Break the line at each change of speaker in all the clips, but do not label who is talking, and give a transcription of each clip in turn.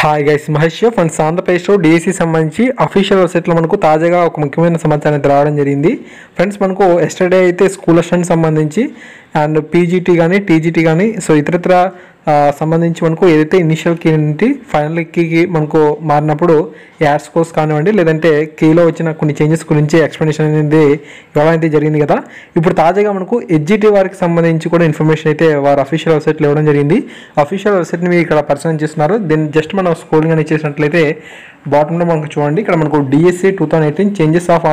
Hi guys, Mahesh friends. ఆంధ్రప్రదేశ్లో DSC సంబంధించి official వెబ్సైట్లో మనకు తాజాగా ఒక ముఖ్యమైన సమాచారం అయితే రావడం జరిగింది. ఫ్రెండ్స్, మనకు ఎస్టర్డే అయితే స్కూల్ అసిస్టెంట్ సంబంధించి అండ్ పీజీటీ కానీ టీజీటీ కానీ ఇతరత్ర సంబంధించి మనకు ఏదైతే ఇనిషియల్ కీ నుండి ఫైనల్ కీకి మనకు మారినప్పుడు యాడ్స్ కోర్స్ కానివ్వండి, లేదంటే కీలో వచ్చిన కొన్ని చేంజెస్ గురించి ఎక్స్ప్లెనేషన్ అనేది ఇవ్వడం అయితే జరిగింది కదా. ఇప్పుడు తాజాగా మనకు ఎడ్జిటీ వారికి సంబంధించి కూడా ఇన్ఫర్మేషన్ అయితే వారు అఫీషియల్ వెబ్సైట్లో ఇవ్వడం జరిగింది. అఫీషియల్ వెబ్సైట్ని మీరు ఇక్కడ పరిశీలన చేస్తున్నారు. దీన్ని జస్ట్ మనం స్క్రోలింగ్ అని చేసినట్లయితే బాటంలో మనకు చూడండి, ఇక్కడ మనకు DSC 2018 changes of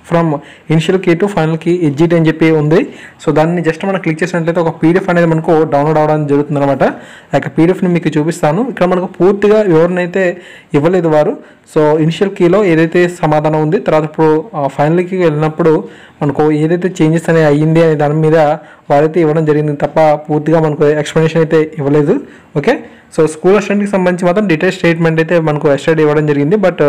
from initial key to final key ఎడ్జిటీ అని చెప్పి ఉంది. సో దాన్ని జస్ట్ మనం క్లిక్ చేసినట్లయితే ఒక పీడిఎఫ్ అనేది మనకు డౌన్లోడ్ అవ్వడం జరుగుతుంది అనమాట. ఆ యొక్క పీడిఎఫ్ని మీకు చూపిస్తాను. ఇక్కడ మనకు పూర్తిగా వివరణ ఇవ్వలేదు వారు. సో ఇనిషియల్ కీలో ఏదైతే సమాధానం ఉంది, తర్వాత ఇప్పుడు ఫైనల్ కీకి వెళ్ళినప్పుడు మనకు ఏదైతే చేంజెస్ అనేది అయ్యింది అనే దాని మీద వారైతే ఇవ్వడం జరిగింది తప్ప పూర్తిగా మనకు ఎక్స్ప్లెనేషన్ అయితే ఇవ్వలేదు. ఓకే, సో స్కూల్ అసిస్టెంట్కి సంబంధించి మాత్రం డీటెయిల్ స్టేట్మెంట్ అయితే మనకు ఎస్టర్డే ఇవ్వడం జరిగింది. బట్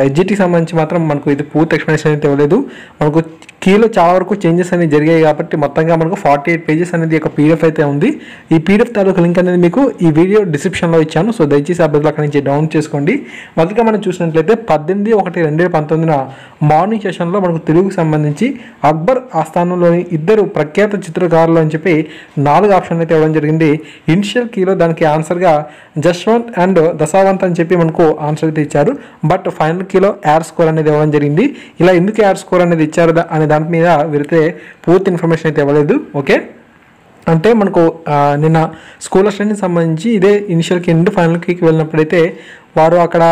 ఎడ్జిటీకి సంబంధించి మాత్రం మనకు ఇది పూర్తి ఎక్స్ప్లెనేషన్ అయితే ఇవ్వలేదు. మనకు కీలో చాలా వరకు చేంజెస్ అనేవి జరిగాయి కాబట్టి మొత్తంగా మనకు 48 పేజెస్ అనేది ఒక పీడిఎఫ్ అయితే ఉంది. ఈ పీడిఎఫ్ తాలూకు లింక్ అనేది మీకు ఈ వీడియో డిస్క్రిప్షన్లో ఇచ్చాను. సో దయచేసి ఆ బదులు అక్కడి నుంచి డౌన్లోడ్ చేసుకోండి. మొదటిగా మనం చూసినట్లయితే 18/1/2019 మార్నింగ్ సెషన్లో మనకు తెలుగుకు సంబంధించి అక్బర్ ఆస్థానంలోని ఇద్దరు ప్రఖ్యాత చిత్రకారులు అని చెప్పి 4 ఆప్షన్లు అయితే ఇవ్వడం జరిగింది. ఇనిషియల్ కీలో దానికి ఆన్సర్గా జశ్వంత్ అండ్ దశావంత్ అని చెప్పి మనకు ఆన్సర్ అయితే ఇచ్చారు. బట్ ఫైనల్ కీలో యాడ్ స్కోర్ అనేది ఇవ్వడం జరిగింది. ఇలా ఎందుకు యాడ్ స్కోర్ అనేది ఇచ్చారు అనే దాని మీద వీరైతే పూర్తి ఇన్ఫర్మేషన్ అయితే ఇవ్వలేదు. ఓకే, అంటే మనకు నిన్న స్కూల్ అసిస్టెంట్కి సంబంధించి ఇదే ఇనిషియల్ కీ నుండి ఫైనల్ కీకి వెళ్ళినప్పుడైతే వారు అక్కడ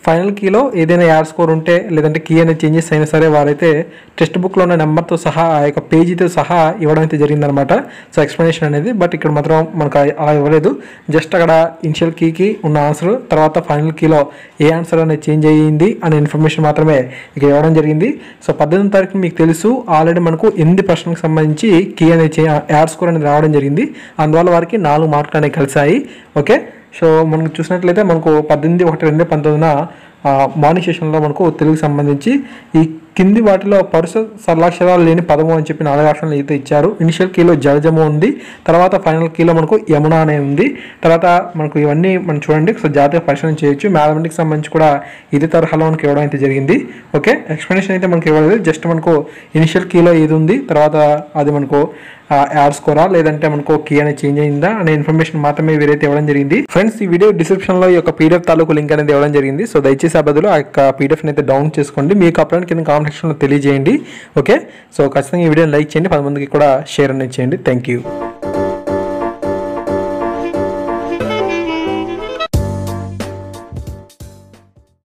ఫైనల్ కీలో ఏదైనా యాడ్ స్కోర్ ఉంటే లేదంటే కీ అనేది చేంజెస్ అయినా సరే వారైతే టెక్స్ట్ బుక్లో ఉన్న నెంబర్తో సహా ఆ యొక్క పేజీతో సహా ఇవ్వడం అయితే జరిగిందనమాట. సో ఎక్స్ప్లెనేషన్ అనేది. బట్ ఇక్కడ మాత్రం మనకు అలా ఇవ్వలేదు. జస్ట్ అక్కడ ఇనిషియల్ కీకి ఉన్న ఆన్సర్, తర్వాత ఫైనల్ కీలో ఏ ఆన్సర్ అనేది చేంజ్ అయ్యింది అనే ఇన్ఫర్మేషన్ మాత్రమే ఇక్కడ ఇవ్వడం జరిగింది. సో 18వ తారీఖు మీకు తెలుసు ఆల్రెడీ మనకు 8 ప్రశ్నలకు సంబంధించి కీ అనేది యాడ్ స్కోర్ అనేది రావడం జరిగింది. అందువల్ల వారికి 4 మార్కులు అనేవి కలిసాయి. ఓకే, సో మనకు చూసినట్లయితే మనకు 18/1/2019 మార్నింగ్ సెషన్లో మనకు తెలుగుకి సంబంధించి ఈ కింది వాటిలో పరుస సరళాక్షరాలు లేని పదము అని చెప్పి 4 ఆప్షన్లు అయితే ఇచ్చారు. ఇనిషియల్ కీలో జలజము ఉంది, తర్వాత ఫైనల్ కీలో మనకు యమున అనే ఉంది. తర్వాత మనకు ఇవన్నీ మనం చూడండి, సో జాతీయ పరిశీలన చేయొచ్చు. మ్యాథమెటిక్స్ సంబంధించి కూడా ఇదే తరహాలో మనకి ఇవ్వడం అయితే జరిగింది. ఓకే, ఎక్స్ప్లెనేషన్ అయితే మనకి ఇవ్వలేదు. జస్ట్ మనకు ఇనిషియల్ కీలో ఏది ఉంది, తర్వాత అది మనకు యాడ్ స్కోరా లేదంటే మనకు కీ అనేది చేంజ్ అయిందా అనే ఇన్ఫర్మేషన్ మాత్రమే వీరైతే ఇవ్వడం జరిగింది. ఫ్రెండ్స్, ఈ వీడియో డిస్క్రిప్షన్లో ఈ యొక్క పీడిఎఫ్ తాలూకు లింక్ అనేది ఇవ్వడం జరిగింది. సో దయచేసి ఆ బదులు ఆ యొక్క పీడిఎఫ్ అయితే డౌన్లోడ్ చేసుకోండి. మీకు అప్లోడ్ కింద కామెంట్ సెక్షన్లో తెలియజేయండి. ఓకే, సో ఖచ్చితంగా ఈ వీడియోని లైక్ చేయండి, 10 మందికి కూడా షేర్ అనేది చేయండి. Thank you.